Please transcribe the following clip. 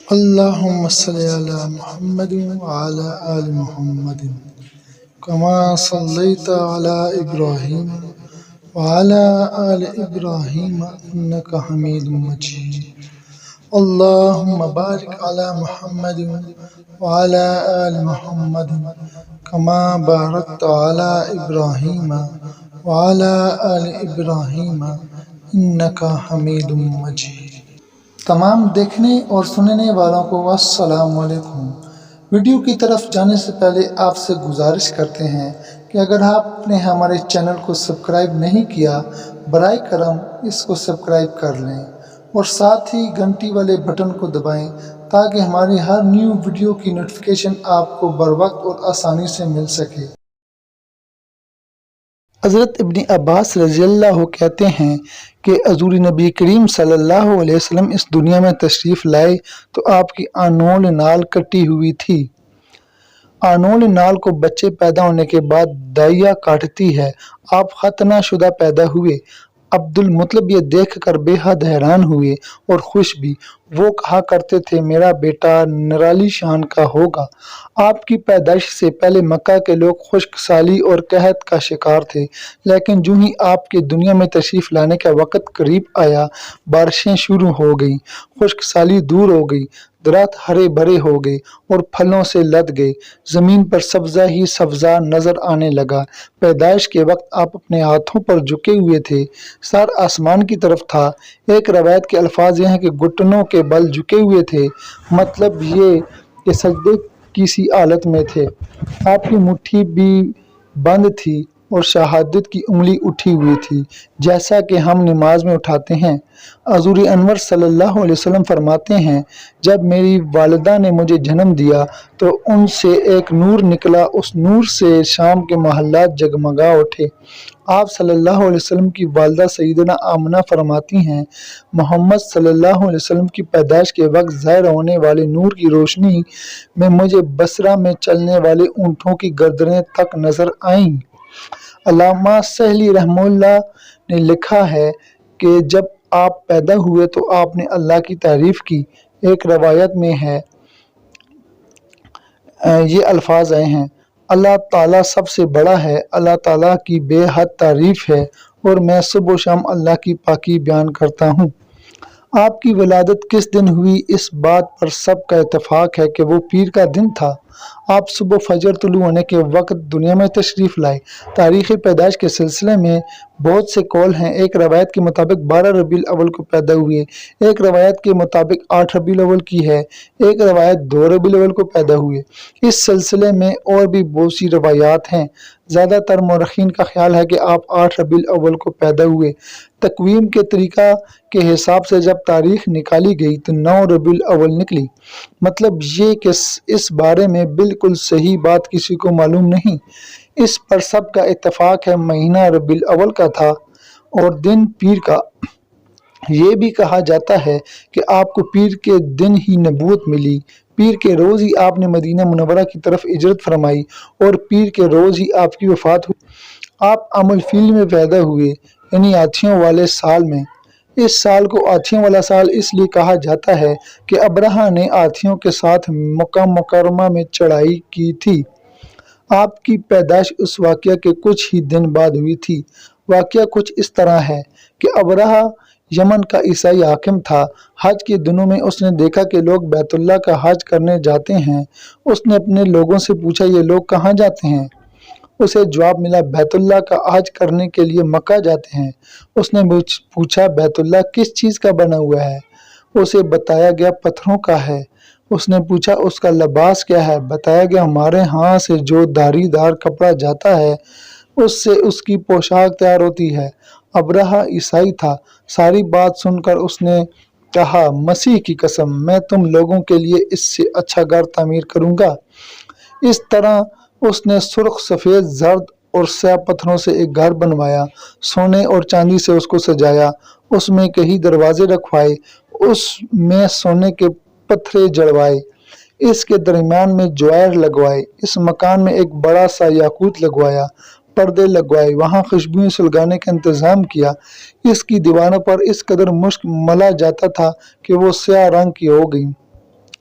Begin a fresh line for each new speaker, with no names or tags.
اللهم صل على محمد وعلى آل محمد كما صليت على إبراهيم وعلى آل إبراهيم إنك حميد مجيد. اللهم بارك على محمد وعلى آل محمد كما باركت على إبراهيم وعلى آل إبراهيم إنك حميد مجيد. تمام دیکھنے اور سننے والوں کو السلام علیکم۔ ویڈیو کی طرف جانے سے پہلے آپ سے گزارش کرتے ہیں کہ اگر آپ نے ہمارے چینل کو سبسکرائب نہیں کیا برائے کرم اس کو سبسکرائب کر لیں اور ساتھ ہی گھنٹی والے بٹن کو دبائیں تاکہ ہماری ہر نیو ویڈیو کی نوٹیفیکیشن آپ کو بروقت اور آسانی سے مل سکے۔ حضرت ابن عباس رضی اللہ کہتے ہیں کہ حضور نبی کریم صلی اللہ علیہ وسلم اس دنیا میں تشریف لائے تو آپ کی آنول نال کٹی ہوئی تھی۔ آنول نال کو بچے پیدا ہونے کے بعد دائیا کاٹتی ہے۔ آپ ختنہ شدہ پیدا ہوئے۔ عبد المطلب یہ دیکھ کر بے حد حیران ہوئے اور خوش بھی۔ وہ کہا کرتے تھے میرا بیٹا نرالی شان کا ہوگا۔ آپ کی پیدائش سے پہلے مکہ کے لوگ خشک سالی اور قحط کا شکار تھے، لیکن جو ہی آپ کے دنیا میں تشریف لانے کا وقت قریب آیا بارشیں شروع ہو گئیں، خشک سالی دور ہو گئی، درخت ہرے بھرے ہو گئے اور پھلوں سے لد گئے، زمین پر سبزہ ہی سبزہ نظر آنے لگا۔ پیدائش کے وقت آپ اپنے ہاتھوں پر جھکے ہوئے تھے، سر آسمان کی طرف تھا۔ ایک روایت کے الفاظ یہ ہیں کہ گھٹنوں کے بل جھکے ہوئے تھے، مطلب یہ کہ سجدے کی سی حالت میں تھے۔ آپ کی مٹھی بھی بند تھی اور شہادت کی انگلی اٹھی ہوئی تھی، جیسا کہ ہم نماز میں اٹھاتے ہیں۔ حضور انور صلی اللہ علیہ وسلم فرماتے ہیں جب میری والدہ نے مجھے جنم دیا تو ان سے ایک نور نکلا، اس نور سے شام کے محلات جگمگا اٹھے۔ آپ صلی اللہ علیہ وسلم کی والدہ سیدنا آمنہ فرماتی ہیں محمد صلی اللہ علیہ وسلم کی پیدائش کے وقت ظاہر ہونے والے نور کی روشنی میں مجھے بصرہ میں چلنے والے اونٹوں کی گردنیں تک نظر آئیں۔ علامہ سہلی رحمہ اللہ نے لکھا ہے کہ جب آپ پیدا ہوئے تو آپ نے اللہ کی تعریف کی۔ ایک روایت میں ہے یہ الفاظ آئے ہیں اللہ تعالیٰ سب سے بڑا ہے، اللہ تعالیٰ کی بے حد تعریف ہے اور میں صبح و شام اللہ کی پاکی بیان کرتا ہوں۔ آپ کی ولادت کس دن ہوئی اس بات پر سب کا اتفاق ہے کہ وہ پیر کا دن تھا۔ آپ صبح فجر طلوع ہونے کے وقت دنیا میں تشریف لائے۔ تاریخ پیدائش کے سلسلے میں بہت سے قول ہیں۔ ایک روایت کے مطابق 12 ربیع الاول کو پیدا ہوئے، ایک روایت کے مطابق 8 ربیع الاول کی ہے، ایک روایت 2 ربیع الاول کو پیدا ہوئے۔ اس سلسلے میں اور بھی بہت سی روایات ہیں۔ زیادہ تر مورخین کا خیال ہے کہ آپ 8 ربیع الاول کو پیدا ہوئے۔ تقویم کے طریقہ کے حساب سے جب تاریخ نکالی گئی تو 9 ربیع الاول نکلی۔ مطلب یہ کہ اس بارے میں بالکل صحیح بات کسی کو معلوم نہیں۔ اس پر سب کا اتفاق ہے مہینہ ربیع الاول کا تھا اور دن پیر کا۔ یہ بھی کہا جاتا ہے کہ آپ کو پیر کے دن ہی نبوت ملی، پیر کے روز ہی آپ نے مدینہ منورہ کی طرف ہجرت فرمائی اور پیر کے روز ہی آپ کی وفات ہوئی۔ آپ عام الفیل میں پیدا ہوئے، یعنی ہاتھیوں والے سال میں۔ اس سال کو ہاتھیوں والا سال اس لیے کہا جاتا ہے کہ ابرہہ نے ہاتھیوں کے ساتھ مکہ مکرمہ میں چڑھائی کی تھی۔ آپ کی پیدائش اس واقعہ کے کچھ ہی دن بعد ہوئی تھی۔ واقعہ کچھ اس طرح ہے کہ ابرہہ یمن کا عیسائی حاکم تھا۔ حج کے دنوں میں اس نے دیکھا کہ لوگ بیت اللہ کا حج کرنے جاتے ہیں۔ اس نے اپنے لوگوں سے پوچھا یہ لوگ کہاں جاتے ہیں؟ اسے جواب ملا بیت اللہ کا حج کرنے کے لیے مکہ جاتے ہیں۔ اس نے پوچھا بیت اللہ کس چیز کا بنا ہوا ہے؟ اسے بتایا گیا پتھروں کا ہے۔ اس نے پوچھا اس کا لباس کیا ہے؟ بتایا گیا ہمارے ہاں سے جو دھاری دار کپڑا جاتا ہے اس سے اس کی پوشاک تیار ہوتی ہے۔ ابرہہ عیسائی تھا۔ ساری بات سن کر اس نے کہا مسیح کی قسم میں تم لوگوں کے لیے اس سے اچھا گھر تعمیر کروں گا۔ اس طرح اس نے سرخ، سفید، زرد اور سیاہ پتھروں سے ایک گھر بنوایا، سونے اور چاندی سے اس کو سجایا، اس میں کئی دروازے رکھوائے، اس میں سونے کے پتھرے جڑوائے، اس کے درمیان میں جواہر لگوائے، اس مکان میں ایک بڑا سا یاقوت لگوایا، پردے لگوائے، وہاں خوشبوئیں سلگانے کا انتظام کیا۔ اس کی دیواروں پر اس قدر مشک ملا جاتا تھا کہ وہ سیاہ رنگ کی ہو گئیں۔